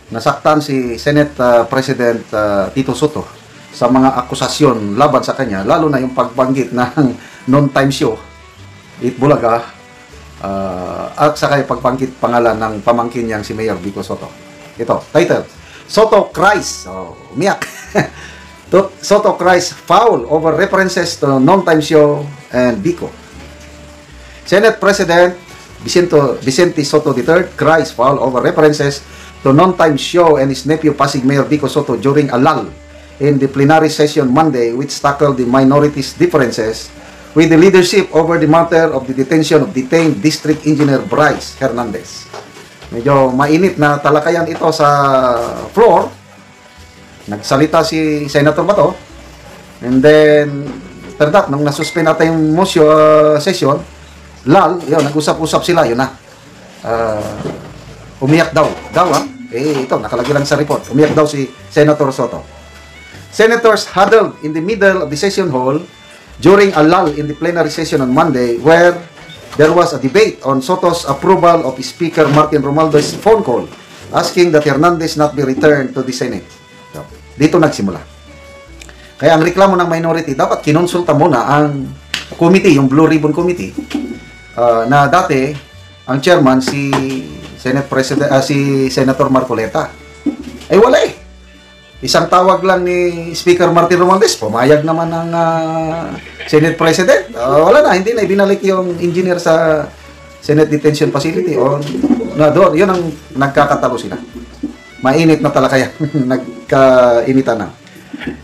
nasaktan si Senate President Tito Soto sa mga akusasyon laban sa kanya, lalo na yung pagbanggit ng non-time show, Itbulaga, at saka yung pagbanggit pangalan ng pamangkin niyang si Mayor Vico Soto. Ito, title, Soto cries, umiyak. Soto cries foul over references to non-time show and Vico. Senate President Vicente Soto III cries foul over references to non-time show and his nephew Pasig Mayor Vico Soto during a lull in the plenary session Monday, which tackled the minorities' differences with the leadership over the matter of the detention of detained District Engineer Bryce Hernandez. Medyo mainit na talakayan ito sa floor. Nagsalita si Senator Bato, and then after that, nung nasuspend natin yung session, lull, yun, nag-usap-usap sila, yun na. Umiyak daw. Ito, nakalagay lang sa report. Umiyak daw si Senator Soto. Senators huddled in the middle of the session hall during a lull in the plenary session on Monday, where there was a debate on Soto's approval of Speaker Martin Romualdez's phone call asking that Hernandez not be returned to the Senate. So, dito nagsimula. Kaya ang reklamo ng minority, dapat kinonsulta muna ang committee, yung Blue Ribbon Committee, na dati ang chairman si Senator Marcoleta. Ay wala eh. Isang tawag lang ni Speaker Martin Romualdez, pumayag naman ng Senate President. Wala na, hindi na ibinalik yung engineer sa Senate Detention Facility. Doon, yun ang nagkakatalo sila. Mainit na talaga yan. Nagkainitan na.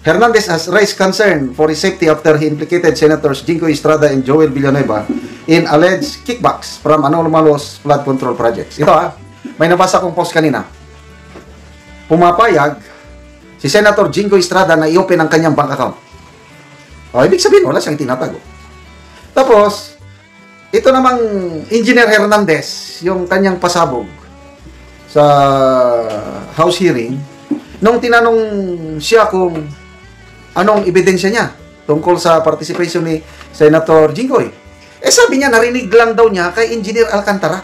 Hernandez has raised concern for his safety after he implicated Senators Jingo Estrada and Joel Villanueva in alleged kickbacks from anomalous flood control projects. Ito may nabasa kong post kanina. Pumapayag si Senator Jingo Estrada na i-open ang kanyang bank account. Ibig sabihin, wala siyang tinatago. Tapos, ito namang Engineer Hernandez, yung kanyang pasabog sa House hearing, nung tinanong siya kung anong ebidensya niya tungkol sa participation ni Senator Jinggoy, sabi niya, narinig lang daw niya kay Engineer Alcantara.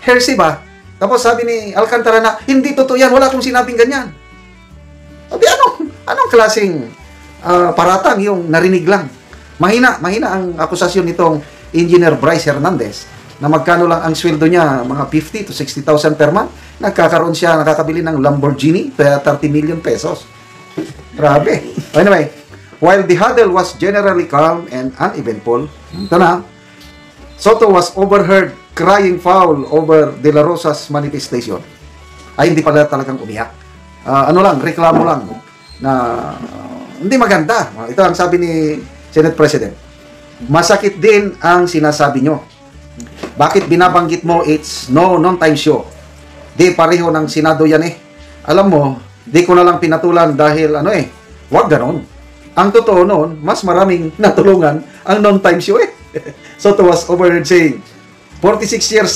Hearsay ba? Tapos sabi ni Alcantara na, hindi totoo yan, wala akong sinabing ganyan. Sabi, anong klaseng paratang yung narinig lang? Mahina ang akusasyon nitong Engineer Bryce Hernandez na magkano lang ang sweldo niya, mga 50 to 60,000 per month. Nakakabili ng Lamborghini, 30 million pesos. Grabe. Anyway, while the huddle was generally calm and uneventful, ito na, Soto was overheard crying foul over De La Rosa's manifestation. Ay, hindi pala talagang umiyak. Reklamo lang na hindi maganda. Ito ang sabi ni Senate President. Masakit din ang sinasabi nyo. Bakit binabanggit mo it's non-time show? Di pareho ng Senado yan eh. Alam mo, di ko na lang pinatulan dahil wag ganon. Ang totoo noon, mas maraming natulungan ang non-time show eh. Soto was overheard saying, 46 years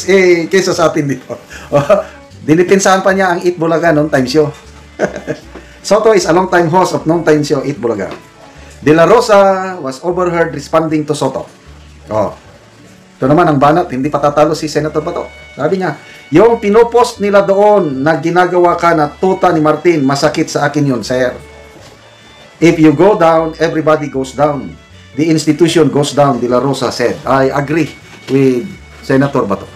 kesa sa atin dito. Dinipinsahan pa niya ang Itbulaga non-time show. Soto is a long-time host of non-time show Itbulaga. De La Rosa was overheard responding to Soto. Ito naman ang banat, hindi patatalo si Senator Bato. Sabi niya, yung pinopost nila doon na ginagawa ka na tuta ni Martin, masakit sa akin yun, sir. If you go down, everybody goes down. The institution goes down, De La Rosa said. I agree with Senator Bato.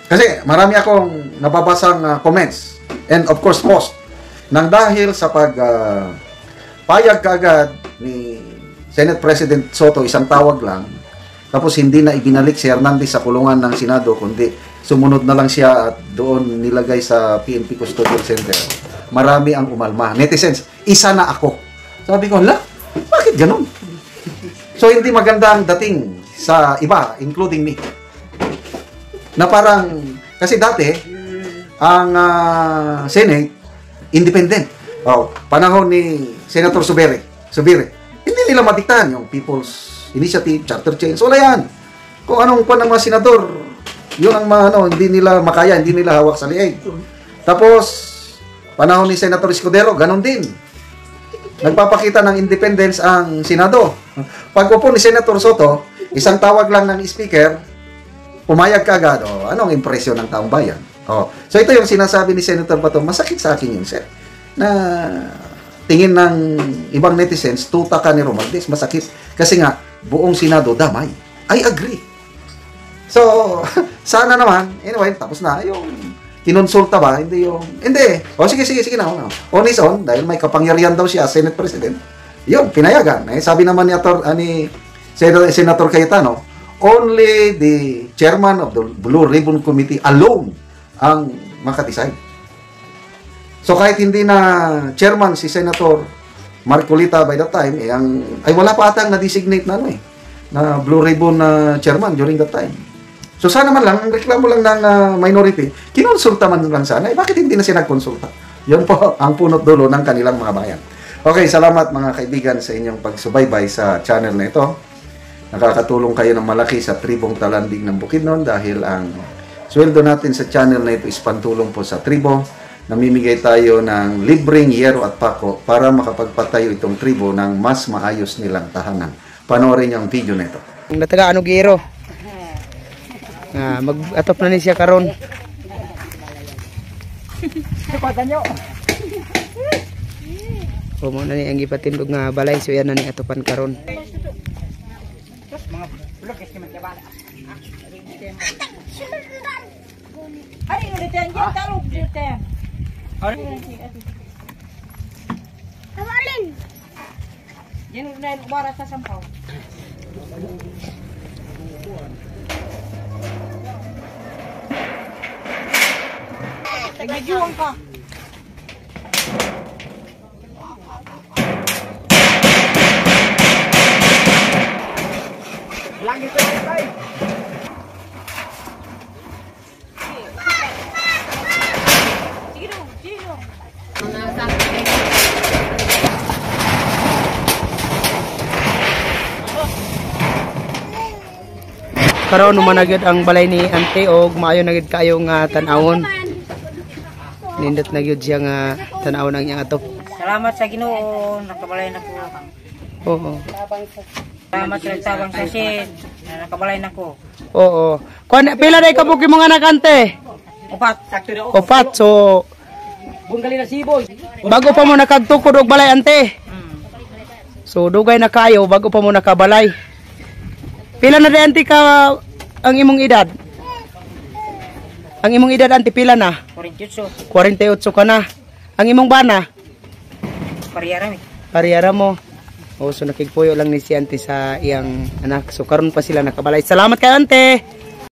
Kasi marami akong nababasang comments and of course post nang dahil sa payag kaagad ni Senate President Soto, isang tawag lang, tapos hindi na ibinalik si Hernandez sa kulungan ng Senado, kundi sumunod na lang siya at doon nilagay sa PNP Custodial Center. Marami ang umalma. Netizens, isa na ako. Sabi ko, bakit ganun? So, hindi maganda ang dating sa iba, including me. Na parang, kasi dati, ang Senate, independent. Panahon ni Senator Subire, hindi nila madiktahan yung People's Initiative, Charter Change. Wala yan. Kung anong pa ng mga senador, yun ang hindi nila makaya, hindi nila hawak sa liig. Tapos, panahon ni Senator Escudero, ganun din. Nagpapakita ng independence ang Senado. Pag-upo ni Senator Soto, isang tawag lang ng speaker, pumayag ka agad. Anong impresyon ng taong bayan? Oh. So ito yung sinasabi ni Senator Bato, masakit sa akin yun, sir. Na tingin ng ibang netizens, tuta ka ni Romualdez, masakit. Kasi nga, buong Senado damay. I agree. So, sana naman, anyway, tapos na, yung kinonsulta ba, hindi yung, hindi. O sige na. On his own, dahil may kapangyarihan daw siya, Senate President, yun, pinayagan. Sabi naman ni Senator Cayetano, only the chairman of the Blue Ribbon Committee alone ang makadecide. So kahit hindi na chairman si Senator Marcolita by that time, ay wala pa atang na-designate na na Blue Ribbon chairman during that time. So sana man lang, ang reklamo lang ng minority, kinonsulta man lang sana, bakit hindi na siya nagkonsulta? Yun po ang punot dulo ng kanilang mga bayan. Okay, salamat mga kaibigan sa inyong pagsubaybay sa channel na ito. Nakakatulong kayo ng malaki sa tribong Talandig ng Bukidnon dahil ang sweldo natin sa channel na ito is pantulong po sa tribo. Namimigay tayo ng libreng yero at pako para makapagpatayo itong tribo ng mas maayos nilang tahanan. Panoorin niyo ang video nito. Ang nataga ano giro. Mag-atop na ni siya karon. O mo na ni ang ipatindog nga balay so yan na ni atopan karon. Hari udah janji taluk dia. Kamalin. Jangan naik bara sa sampaw. Nagjuang ka. Lagi sa tay. Karon numanagid ang balay ni ante og maayo nagid kayo nga tan-awon. Nindot na gyud siya nga tan-awon ang iyang atop. Salamat sa Ginoo, nakabalay na ko. Oo. Salamat sa tabang sasin, nakabalay na ko. Oo. Kuan pila day ka buki mga anak ante? Opat. So Bungali na siboy. bago pa mo nakagtukod og balay ante. So dugay na kayo bago pa mo nakabalay. Pila na day ante ka ang imong edad? Ang imong edad ante pila na? 48. 48 ka na. Ang imong bana? Pariyara mi. Pariyara mo. O so nakigpuyo lang ni si ante sa iyang anak. So karon pa sila nakabalay. Salamat kay ante.